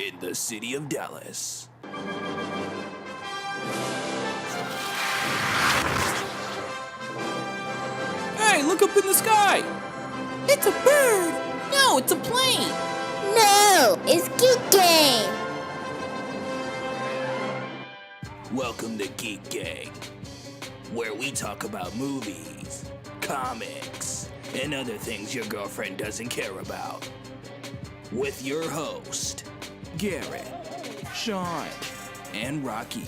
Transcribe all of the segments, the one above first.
in the city of Dallas. Hey, look up in the sky! It's a bird! No, it's a plane! No, it's GeekGang! Welcome to GeekGang, where we talk about movies, comics, and other things your girlfriend doesn't care about. With your host, Garrett, Sean, and Rocky.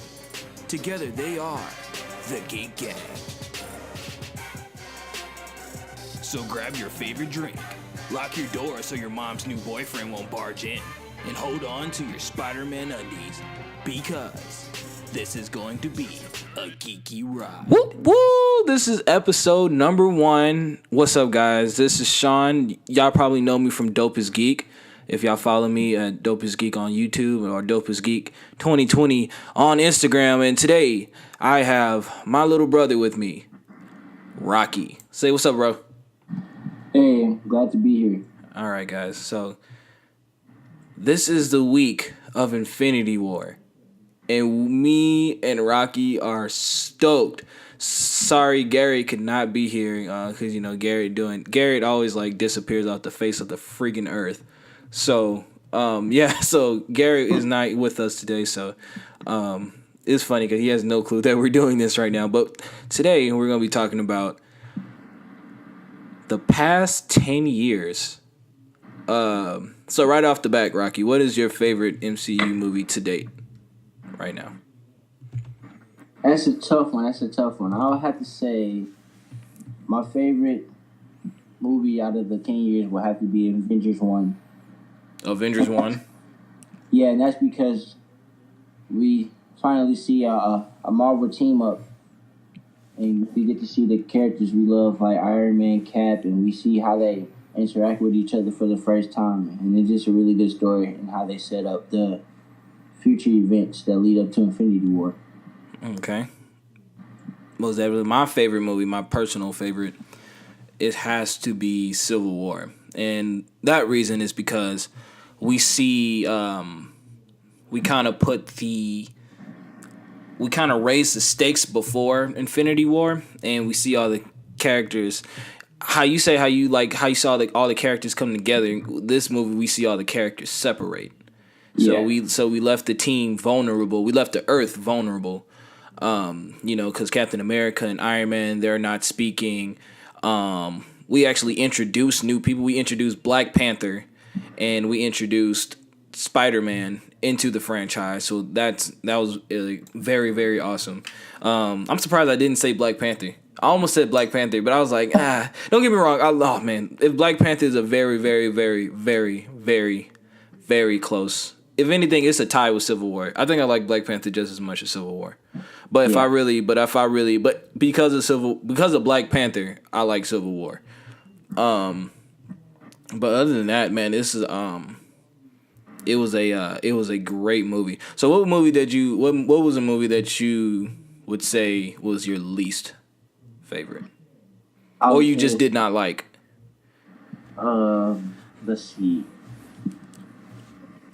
Together they are the Geek Gang. So grab your favorite drink, lock your door so your mom's new boyfriend won't barge in, and hold on to your Spider-Man undies, because this is going to be a geeky ride. Woo, woo! This is episode number 1. What's up, guys? This is Sean. Y'all probably know me from Dopest Geek. If y'all follow me at Dopest Geek on YouTube or Dopest Geek 2020 on Instagram. And today, I have my little brother with me, Rocky. Say what's up, bro. Hey, glad to be here. All right, guys. So, this is the week of Infinity War. And me and Rocky are stoked. Sorry, Garrett could not be here because, Garrett always, disappears off the face of the freaking earth. So, so Garrett is not with us today, so it's funny because he has no clue that we're doing this right now. But today, we're going to be talking about the past 10 years. So right off the bat, Rocky, what is your favorite MCU movie to date right now? That's a tough one. I'll have to say my favorite movie out of the 10 years will have to be Avengers 1. Avengers 1? Yeah, and that's because we finally see a Marvel team up. And we get to see the characters we love, like Iron Man, Cap, and we see how they interact with each other for the first time. And it's just a really good story and how they set up the future events that lead up to Infinity War. Okay. Most definitely. My favorite movie, my personal favorite, it has to be Civil War. And that reason is because we see, we kind of raise the stakes before Infinity War, and we see all the characters. How you saw all the characters come together. This movie, we see all the characters separate. Yeah. So we left the team vulnerable. We left the Earth vulnerable. Because Captain America and Iron Man, they're not speaking. We actually introduced new people. We introduced Black Panther, and we introduced Spider-Man into the franchise. So that was very, very awesome. I'm surprised I didn't say Black Panther. I almost said Black Panther, but I was like, don't get me wrong. If Black Panther is a very, very, very, very, very, very close. If anything, it's a tie with Civil War. I think I like Black Panther just as much as Civil War. But because of Black Panther, I like Civil War. But other than that, man, this is it was a great movie. So what was a movie that you would say was your least favorite? Or you just did not like? Let's see.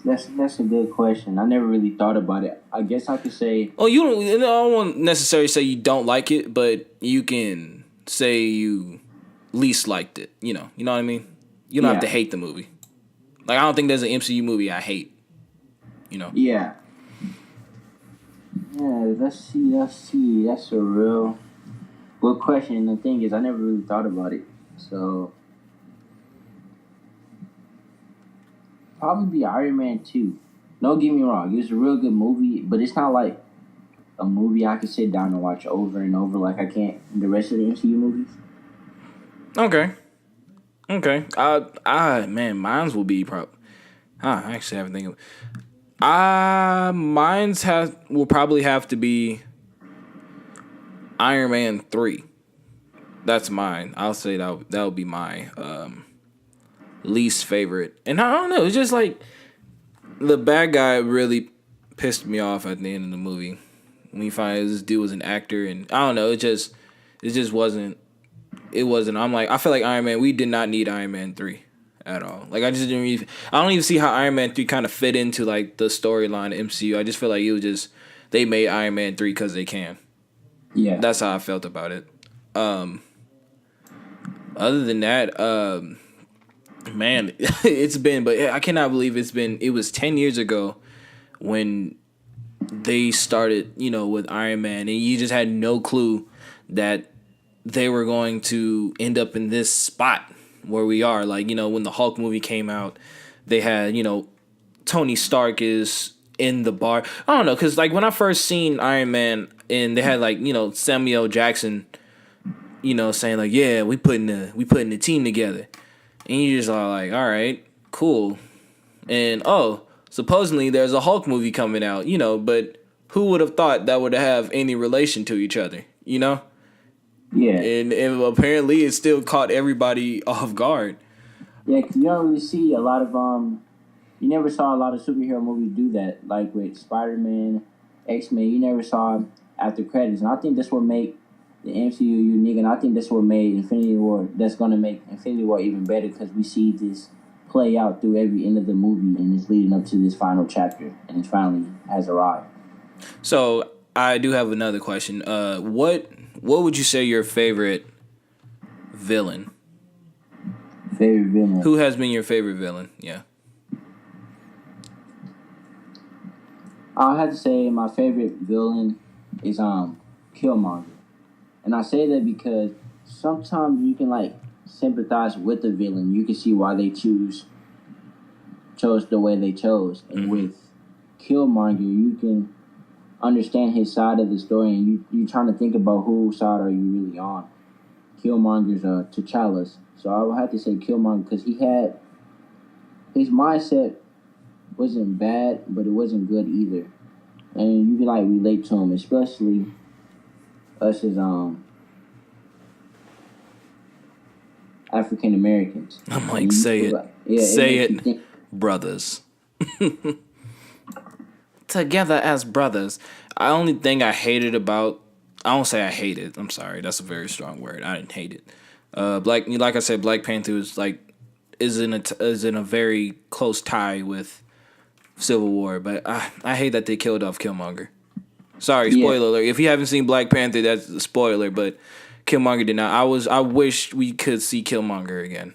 That's a good question. I never really thought about it. I guess I could say. Oh, I don't want to necessarily say you don't like it, but you can say you least liked it. You know what I mean? You don't have to hate the movie. Like, I don't think there's an MCU movie I hate. Yeah. Yeah, let's see. That's a real good question. And the thing is, I never really thought about it. So, probably be Iron Man 2. Don't get me wrong. It was a real good movie, but it's not like a movie I could sit down and watch over and over like I can't the rest of the MCU movies. Okay. Mine's will be probably. I actually haven't think of. Will probably have to be Iron Man 3. That's mine. I'll say that would be my least favorite. And I don't know. It's just like the bad guy really pissed me off at the end of the movie when you find out this dude was an actor, and I don't know. It just wasn't. It wasn't. I'm like, I feel like Iron Man. We did not need Iron Man 3 at all. Like I just didn't really, I don't even see how Iron Man 3 kind of fit into like the storyline MCU. I just feel like it was just they made Iron Man 3 because they can. Yeah, That's how I felt about it. Other than that, man, but I cannot believe it was 10 years ago when they started, with Iron Man, and you just had no clue that they were going to end up in this spot where we are. Like, when the Hulk movie came out, they had, Tony Stark is in the bar. I don't know, because like when I first seen Iron Man and they had like, Samuel Jackson, saying like, yeah, we putting the team together. And you just are like, all right, cool. And supposedly there's a Hulk movie coming out, but who would have thought that would have any relation to each other, Yeah. And apparently it still caught everybody off guard. Yeah, because you don't really see a lot of you never saw a lot of superhero movies do that. Like with Spider-Man, X-Men, you never saw after credits, and I think that's what make the MCU unique, and I think that's what made Infinity War. That's gonna make Infinity War even better because we see this play out through every end of the movie, and it's leading up to this final chapter, and it finally has arrived. So I do have another question. What would you say your favorite villain? Favorite villain? Who has been your favorite villain? Yeah. I'll have to say my favorite villain is Killmonger, and I say that because sometimes you can like sympathize with the villain. You can see why they chose the way they chose, and with Killmonger, you can understand his side of the story, and you're trying to think about whose side are you really on. Killmonger's T'Challa's, so I would have to say Killmonger because he had his mindset wasn't bad, but it wasn't good either, and you can like relate to him, especially us as African Americans. I'm like, say it, say it, brothers. Together as brothers. The only thing I hated about, I don't say I hate it. I'm sorry, that's a very strong word. I didn't hate it. Like I said, Black Panther is in a very close tie with Civil War, but I hate that they killed off Killmonger. Sorry, spoiler alert. If you haven't seen Black Panther, that's a spoiler. But Killmonger did not. I wish we could see Killmonger again.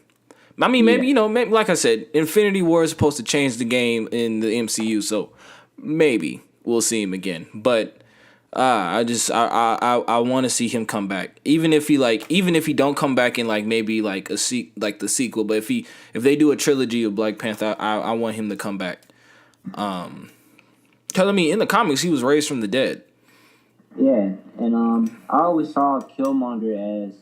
I mean, maybe maybe like I said, Infinity War is supposed to change the game in the MCU, so maybe we'll see him again. But I want to see him come back, even if he don't come back in like maybe like the sequel. But if they do a trilogy of Black Panther, I want him to come back. Because I mean, in the comics, he was raised from the dead. Yeah, and I always saw Killmonger as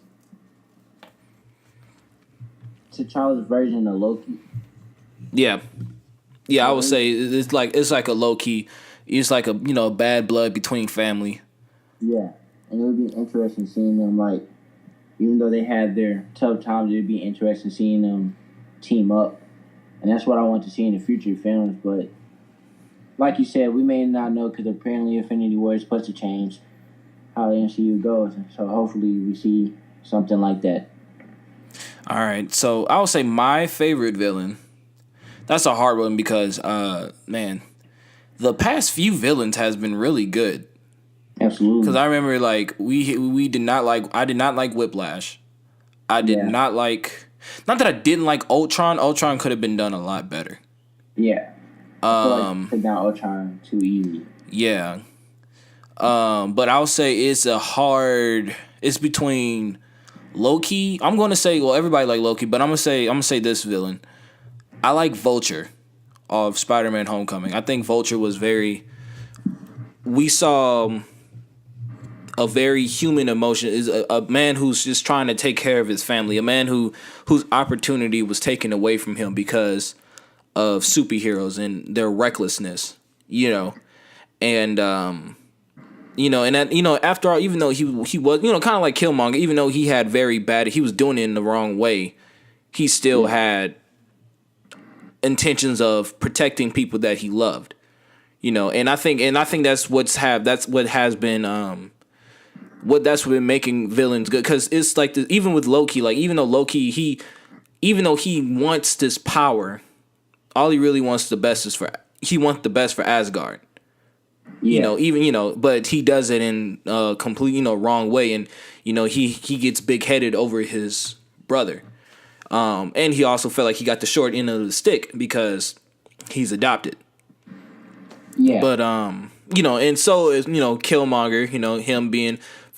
T'Challa's version of Loki. Yeah, I would say it's like a low key. It's like a bad blood between family. Yeah, and it would be interesting seeing them like, even though they had their tough times, it would be interesting seeing them team up, and that's what I want to see in the future films. But like you said, we may not know because apparently Infinity War is supposed to change how the MCU goes. So hopefully we see something like that. All right. So I would say my favorite villain. That's a hard one because, man, the past few villains has been really good. Absolutely. Because I remember like I did not like Whiplash. I did not like. Not that I didn't like Ultron. Ultron could have been done a lot better. Yeah. I feel like took down Ultron too easy. Yeah. But I'll say it's between Loki. I'm gonna say, well, everybody like Loki, but I'm gonna say this villain. I like Vulture of Spider-Man Homecoming. I think Vulture was we saw a very human emotion, is a man who's just trying to take care of his family, a man whose opportunity was taken away from him because of superheroes and their recklessness, and and that, after all, even though he was, kind of like Killmonger, even though he had he was doing it in the wrong way, he still had intentions of protecting people that he loved, and I think that's what has been what's been making villains good, because it's like even with Loki, like even though Loki even though he wants this power, all he really wants the best he wants the best for Asgard. Yeah. But he does it in a complete, wrong way, and he gets big headed over his brother. And he also felt like he got the short end of the stick because he's adopted. Yeah. But and so is Killmonger,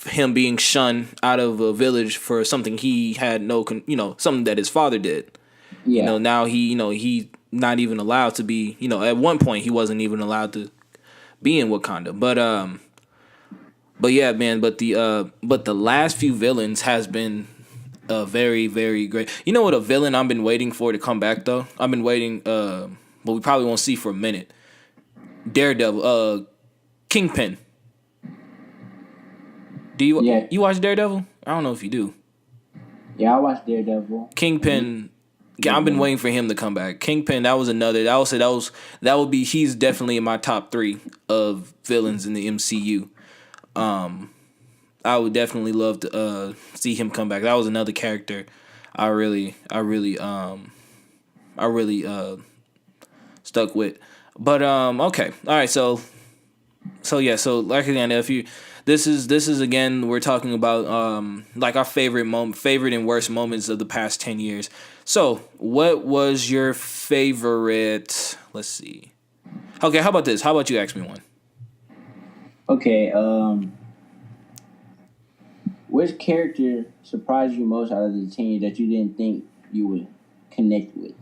him being shunned out of a village for something he had something that his father did. Yeah. Now he's not even allowed to be, at one point he wasn't even allowed to be in Wakanda. But yeah, man, but the last few villains has been very, very great. You know what a villain I've been waiting for to come back though? I've been waiting but we probably won't see for a minute. Daredevil, Kingpin. Do you watch Daredevil? I don't know if you do. Yeah, I watched Daredevil. Kingpin. I've been waiting for him to come back. Kingpin. That was another. I would say that would be. He's definitely in my top 3 of villains in the MCU. I would definitely love to see him come back. That was another character I really stuck with. But okay, all right. So like again, this is again, we're talking about like our favorite and worst moments of the past 10 years. So what was your favorite? Let's see. Okay, how about this? How about you ask me one? Okay. Which character surprised you most out of the 10 that you didn't think you would connect with?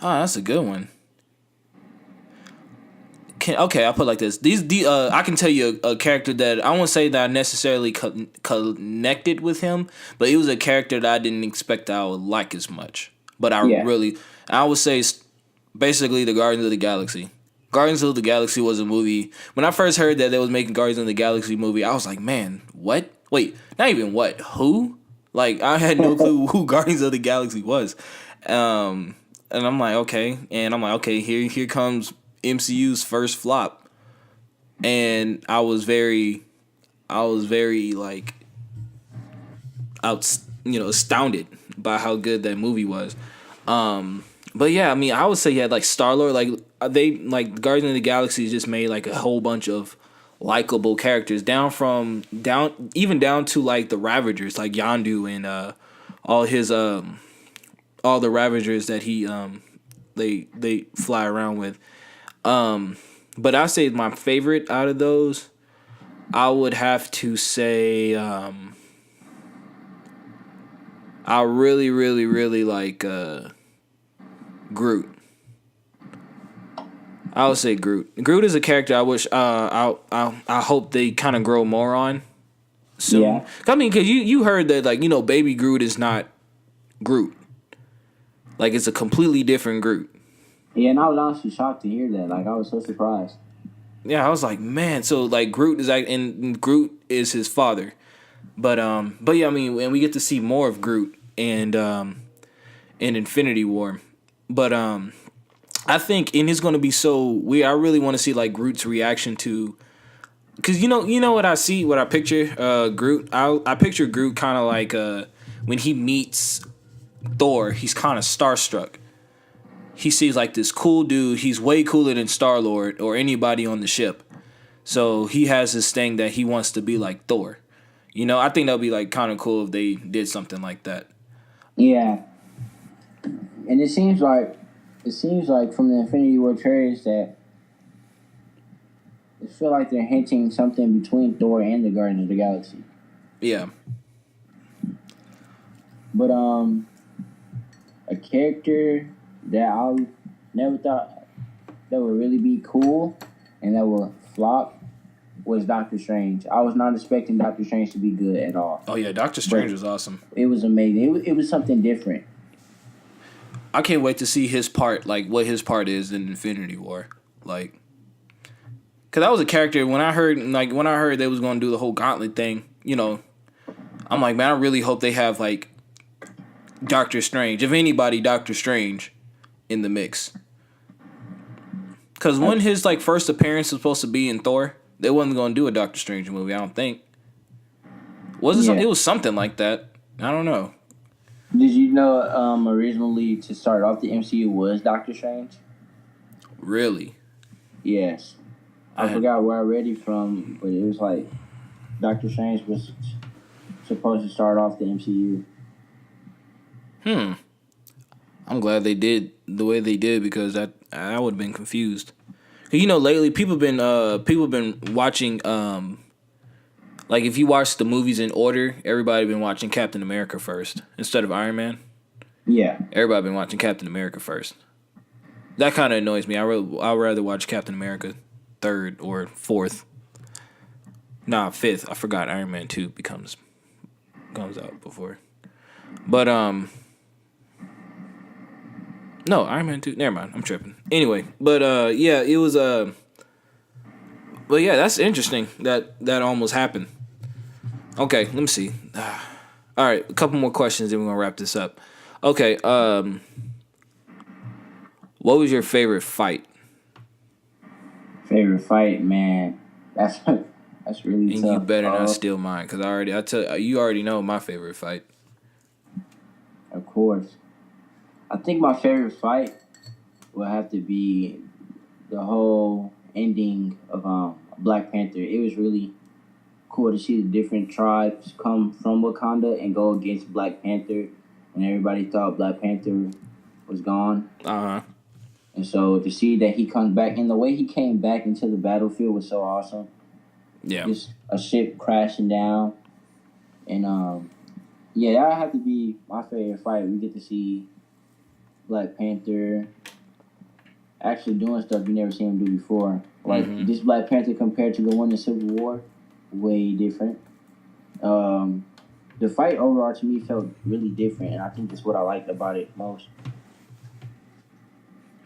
That's a good one. Okay, I'll put it like this. I can tell you a character that I won't say that I necessarily connected with him, but it was a character that I didn't expect I would like as much. But I would say basically the Guardians of the Galaxy. Guardians of the Galaxy was a movie. When I first heard that they was making Guardians of the Galaxy movie, I was like, man, what? Wait, not even what? Who? Like, I had no clue who Guardians of the Galaxy was. And I'm like, okay. Here comes MCU's first flop. And I was very like astounded by how good that movie was. But yeah, I mean, I would say you had like Star-Lord, Guardians of the Galaxy just made like a whole bunch of likable characters down to like the Ravagers, like Yondu and all the Ravagers that he they fly around with. But I'd say my favorite out of those, I would have to say I really, really, really like Groot. I would say Groot. Groot is a character I wish I hope they kind of grow more on soon. Yeah. I mean, because you heard that Baby Groot is not Groot. Like, it's a completely different Groot. Yeah, and I was honestly shocked to hear that. Like, I was so surprised. Yeah, I was like, man. So like Groot is and Groot is his father, but yeah, I mean, and we get to see more of Groot and in Infinity War, but I think it's going to be so weird. I really want to see like Groot's reaction to, because you know what I picture Groot. I picture Groot kind of like when he meets Thor, he's kind of starstruck. He sees like this cool dude. He's way cooler than Star-Lord or anybody on the ship. So he has this thing that he wants to be like Thor. I think that would be like kind of cool if they did something like that. Yeah. And it seems like from the Infinity War trailers that it feel like they're hinting something between Thor and the Guardians of the Galaxy. Yeah. But a character that I never thought that would really be cool and that would flop was Doctor Strange. I was not expecting Doctor Strange to be good at all. Oh yeah, Doctor Strange was awesome. It was amazing. It was something different. I can't wait to see his part, like what his part is in Infinity War, like, cause that was a character when I heard they was gonna do the whole gauntlet thing. I'm like, man, I really hope they have like Doctor Strange, if anybody, Doctor Strange, in the mix. Cause when his like first appearance was supposed to be in Thor, They wasn't gonna do a Doctor Strange movie. I don't think. Was it? Yeah. It was something like that. I don't know. Did you know originally to start off the MCU was Doctor Strange? Really? Yes. I forgot where I read it from, but it was like Doctor Strange was supposed to start off the MCU. I'm glad they did the way they did because I would have been confused. You know, lately people been watching like if you watch the movies in order, everybody been watching Captain America first instead of Iron Man. Yeah. Everybody been watching Captain America first. That kind of annoys me. I'd rather watch Captain America third or fourth. Nah, fifth. I forgot Iron Man 2 comes out before. But no, Iron Man 2. Never mind. I'm tripping. Anyway, but yeah, it was but yeah, that's interesting that almost happened. Okay, let me see. All right, a couple more questions, then we're gonna wrap this up. Okay, what was your favorite fight? Favorite fight, man. That's really And tough. you better not steal mine, cause you already know my favorite fight. Of course. I think my favorite fight will have to be the whole ending of Black Panther. It was really cool to see the different tribes come from Wakanda and go against Black Panther, and everybody thought Black Panther was gone. And so to see that he comes back, and the way he came back into the battlefield was so awesome. Yeah. Just a ship crashing down. And yeah, that would have to be my favorite fight. We get to see Black Panther actually doing stuff you never seen him do before. Like this Black Panther compared to the one in Civil War, way different. The fight overall to me felt really different, and I think that's what I liked about it most.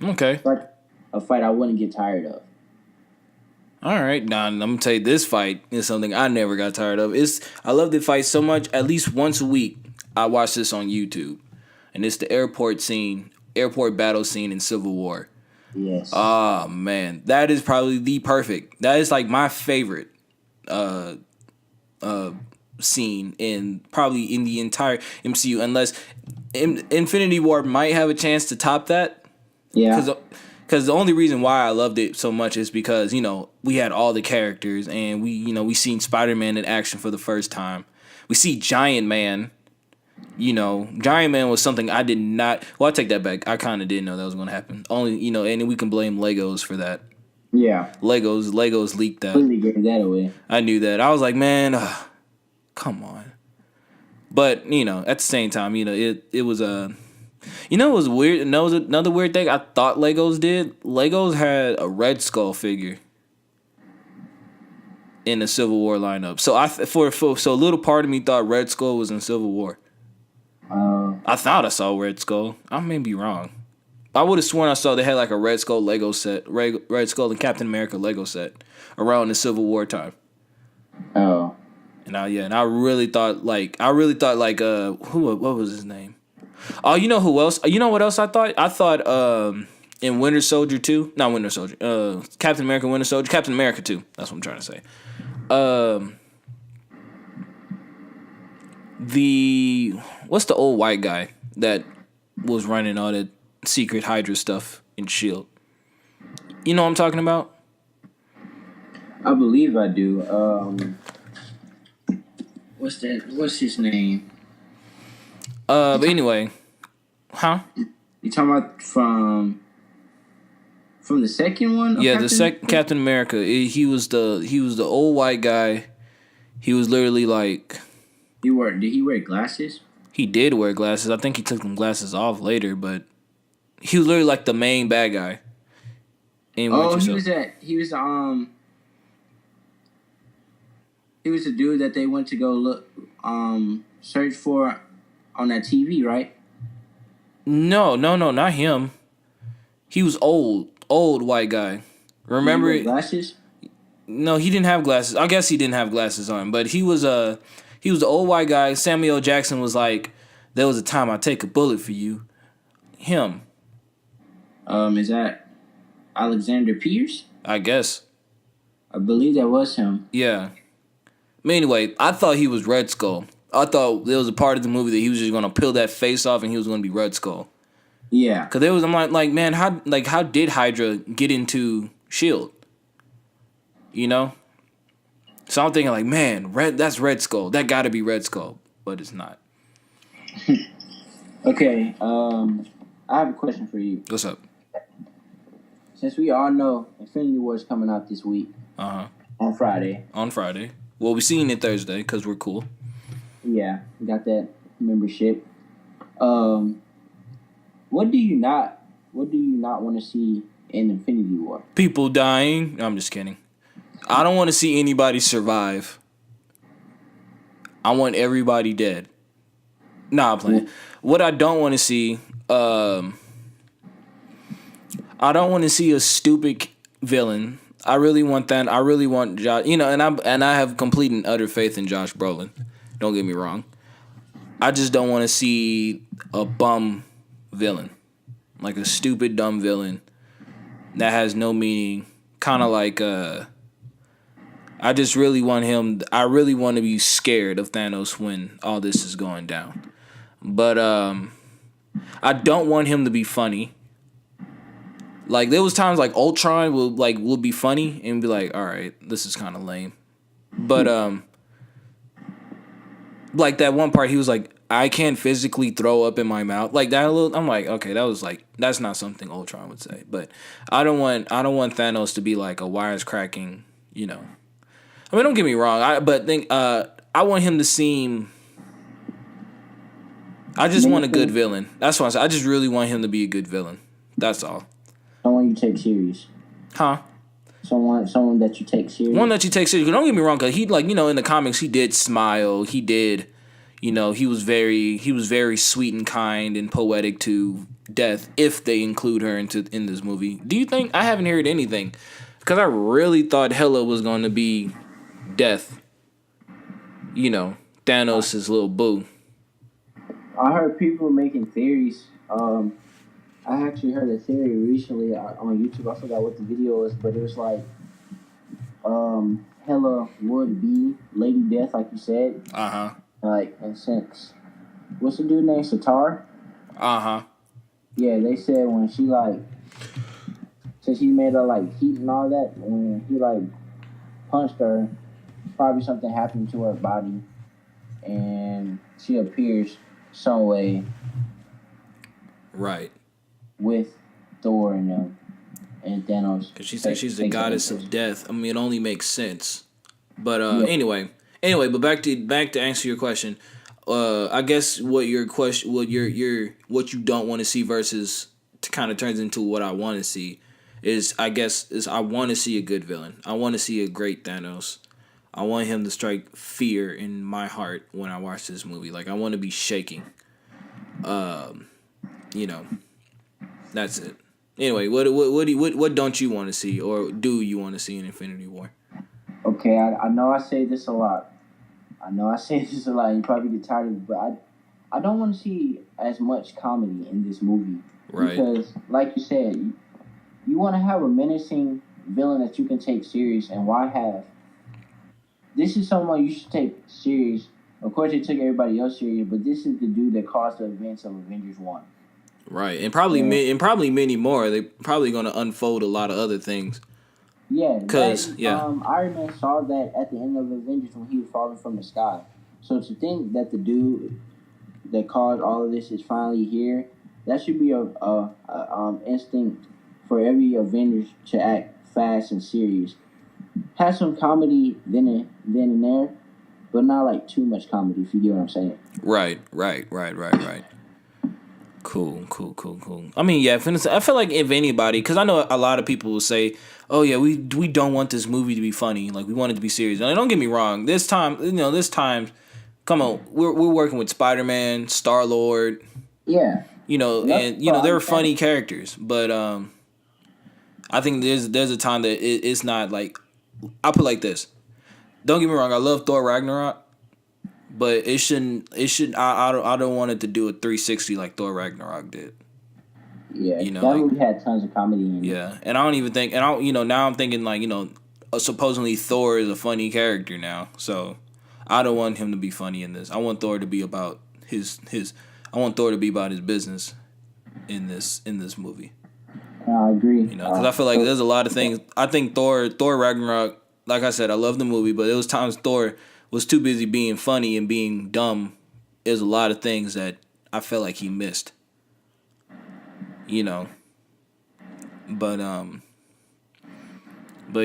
Okay. It's like a fight I wouldn't get tired of. All right, now I'm gonna tell you, this fight is something I never got tired of. I love the fight so much. At least once a week, I watch this on YouTube, and it's the airport battle scene in Civil War. Yes. Oh man, that is probably that is like my favorite scene in the entire MCU, unless Infinity War might have a chance to top that. Yeah. Because the only reason why I loved it so much is because, you know, we had all the characters, and we seen Spider-Man in action for the first time. We see Giant Man. You know, Giant Man was something I did not. Well, I take that back. I kind of didn't know that was going to happen. Only, and we can blame Legos for that. Yeah. Legos leaked that. Completely gave that away. I knew that. I was like, man, come on. But, at the same time, it was it was weird. Another weird thing I thought Legos did. Legos had a Red Skull figure in the Civil War lineup. So so a little part of me thought Red Skull was in Civil War. I thought I saw Red Skull. I may be wrong. I would have sworn I saw they had like a Red Skull Lego set, Red Skull and Captain America Lego set around the Civil War time. Oh. And I really thought what was his name? Oh, you know who else? You know what else I thought? I thought in Winter Soldier 2, not Winter Soldier, Captain America Winter Soldier, Captain America 2. That's what I'm trying to say. What's the old white guy that was running all that secret Hydra stuff in S.H.I.E.L.D.? You know what I'm talking about? I believe I do. What's that? What's his name? But anyway, huh? You talking about from the second one? Yeah, the second Captain America. He was the old white guy. He was literally like. Did he wear glasses? He did wear glasses. I think he took them glasses off later, but he was literally like the main bad guy. He was the dude that they went to go look search for on that TV, right? No, not him. He was old white guy. Remember? Did he wear glasses? No, he didn't have glasses. I guess he didn't have glasses on, but he was the old white guy. Samuel L. Jackson was like, "There was a time I'd take a bullet for you." Him. Is that Alexander Pierce? I guess. I believe that was him. Yeah. But anyway, I thought he was Red Skull. I thought there was a part of the movie that he was just gonna peel that face off and he was gonna be Red Skull. Yeah. Cause I'm like, man, how did Hydra get into Shield? You know. So I'm thinking like, man, that's Red Skull. That got to be Red Skull, but it's not. Okay. I have a question for you. What's up? Since we all know Infinity War is coming out this week. On Friday. On Friday. Well, we're seeing it Thursday because we're cool. Yeah, we got that membership. What do you not want to see in Infinity War? People dying. No, I'm just kidding. I don't want to see anybody survive. I want everybody dead. Nah, I'm playing. What I don't want to see, I don't want to see a stupid villain. I really want that. I really want Josh. You know, and I have complete and utter faith in Josh Brolin. Don't get me wrong. I just don't want to see a bum villain, like a stupid dumb villain that has no meaning. Kind of like I just really want him. I really want to be scared of Thanos when all this is going down. But I don't want him to be funny. Like there was times like Ultron will be funny and be like, all right, this is kind of lame. But like that one part, he was like, I can't physically throw up in my mouth. Like that little, I'm like, okay, that's not something Ultron would say. But I don't want Thanos to be like a wisecracking, you know. I mean, don't get me wrong. I want him to seem. I just want a good villain. That's what I said. I just really want him to be a good villain. That's all. Someone you take serious. Huh? Someone that you take serious. One that you take serious. Don't get me wrong, because he, like, you know, in the comics he did smile. He did, you know, he was very sweet and kind and poetic to Death, if they include her in this movie. Do you think? I haven't heard anything, because I really thought Hela was going to be Death. You know, Thanos' little boo. I heard people making theories. I actually heard a theory recently on YouTube. I forgot what the video was, but it was like Hela would be Lady Death, like you said. Like, in a sense. What's the dude named Satar? Yeah, they said when she, like, since he made her, like, heat and all that, when he, like, punched her, probably something happened to her body, and she appears some way. Right. With Thor and them and Thanos. Because she said she's the goddess of death. I mean, it only makes sense. But anyway, but back to answer your question. I guess what you don't want to see versus kind of turns into what I want to see is I want to see a good villain. I want to see a great Thanos. I want him to strike fear in my heart when I watch this movie. Like, I want to be shaking. You know, that's it. Anyway, what don't you want to see, or do you want to see in Infinity War? Okay, I know I say this a lot. You probably get tired of it, but I don't want to see as much comedy in this movie. Right. Because, like you said, you want to have a menacing villain that you can take serious, and why have? This is someone you should take serious. Of course, they took everybody else serious, but this is the dude that caused the events of Avengers 1. Right, and probably many more. They're probably going to unfold a lot of other things. Yeah, Iron Man saw that at the end of Avengers when he was falling from the sky. So to think that the dude that caused all of this is finally here, that should be a instinct for every Avenger to act fast and serious. Have some comedy then and there, but not like too much comedy. If you get what I'm saying. Right. Cool. I mean, yeah, I feel like if anybody, because I know a lot of people will say, oh, yeah, we don't want this movie to be funny. Like, we want it to be serious. And don't get me wrong. This time, come on, we're working with Spider-Man, Star-Lord. Yeah. You know, and, you know, they're funny characters. But I think there's a time that it's not like, I'll put it like this. Don't get me wrong. I love Thor Ragnarok. But it shouldn't. I don't want it to do a 360 like Thor Ragnarok did. Yeah, you know, that movie had tons of comedy in it. Yeah, and I don't even think. And now I'm thinking like, you know, supposedly Thor is a funny character now. So I don't want him to be funny in this. I want Thor to be about his. I want Thor to be about his business in this movie. I agree. Because I feel like there's a lot of things. I think Thor Ragnarok. Like I said, I love the movie, but it was times Thor was too busy being funny and being dumb. There's a lot of things that I felt like he missed. But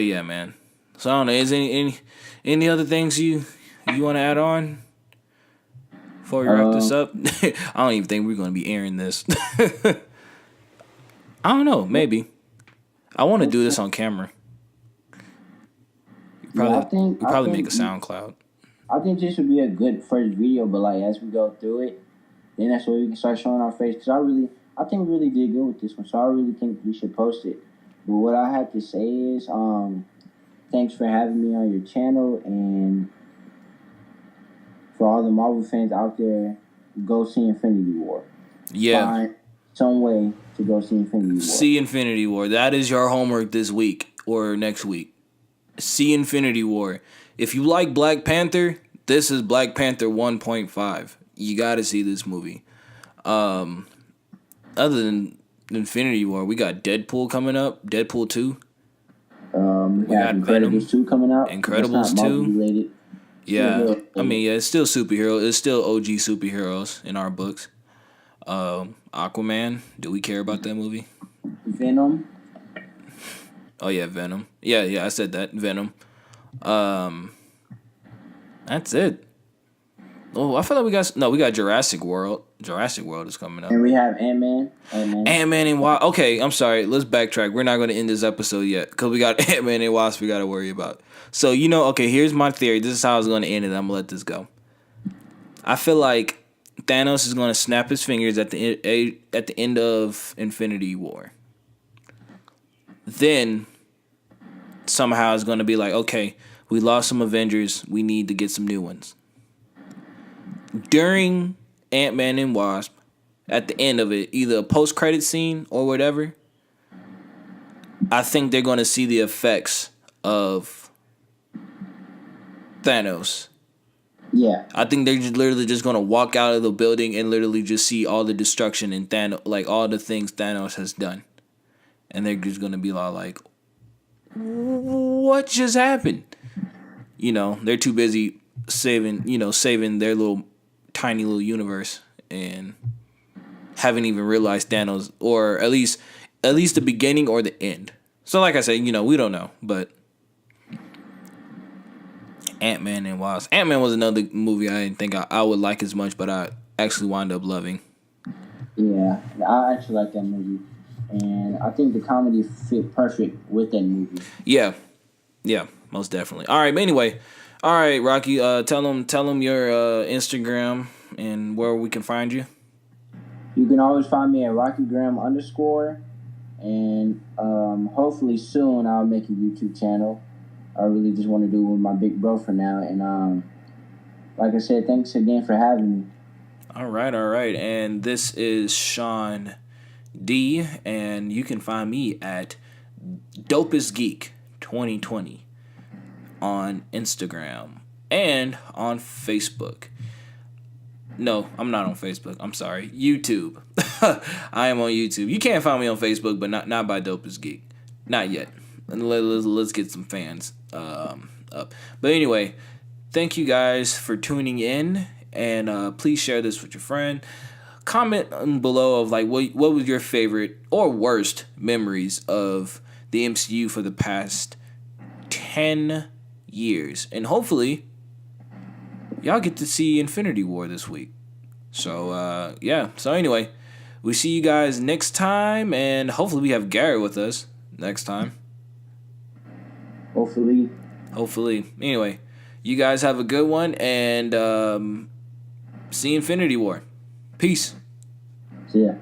yeah, man. So I don't know. Is any other things you want to add on before we wrap this up? I don't even think we're going to be airing this. I don't know. Maybe. I want to do this on camera. Probably make a SoundCloud. I think this would be a good first video, but like as we go through it, then that's where we can start showing our face. Because I think we really did good with this one, so I really think we should post it. But what I have to say is, thanks for having me on your channel, and for all the Marvel fans out there, go see Infinity War. Yeah. Find some way to go see Infinity War. See Infinity War. That is your homework this week or next week. See Infinity War. If you like Black Panther, this is Black Panther 1.5. You got to see this movie. Other than Infinity War, we got Deadpool coming up. Deadpool 2. We got Incredibles 2 coming out. Incredibles 2. Related. Yeah. I mean, yeah, it's still superhero. It's still OG superheroes in our books. Aquaman. Do we care about that movie? Venom. Oh, yeah, Venom. Yeah, I said that. Venom. That's it. Oh, I feel like we got Jurassic World. Jurassic World is coming up. And we have Ant-Man. Ant-Man and Wasp. Okay, I'm sorry. Let's backtrack. We're not going to end this episode yet because we got Ant-Man and Wasp we got to worry about. So, okay, here's my theory. This is how I was going to end it. I'm going to let this go. I feel like Thanos is going to snap his fingers at the end of Infinity War. Then somehow it's going to be like, okay, we lost some Avengers. We need to get some new ones. During Ant-Man and Wasp, at the end of it, either a post-credit scene or whatever, I think they're going to see the effects of Thanos. Yeah. I think they're literally just going to walk out of the building and literally just see all the destruction and Thanos, like all the things Thanos has done. And they're just going to be like, what just happened? They're too busy saving their tiny little universe and haven't even realized Thanos, or at least the beginning or the end. So like I said, we don't know, but Ant-Man and Wasp. Ant-Man was another movie I didn't think I would like as much, but I actually wound up loving. Yeah, I actually like that movie. And I think the comedy fit perfect with that movie. Yeah, most definitely. All right, but anyway, Rocky, tell them your Instagram and where we can find you. You can always find me at RockyGram_, and hopefully soon I'll make a YouTube channel. I really just want to do it with my big bro for now, and like I said, thanks again for having me. All right, and this is Sean D, and you can find me at Dopest Geek 2020 on Instagram and on Facebook. No, I'm not on Facebook. I'm sorry, YouTube. I am on YouTube. You can't find me on Facebook, but not by Dopest Geek, not yet. Let's get some fans up. But anyway, thank you guys for tuning in, and please share this with your friend. Comment below of like what was your favorite or worst memories of the MCU for the past 10 years. And hopefully y'all get to see Infinity War this week. So yeah. So anyway, we see you guys next time, and hopefully we have Garrett with us next time. Hopefully. Anyway, you guys have a good one, and see Infinity War. Peace. See ya.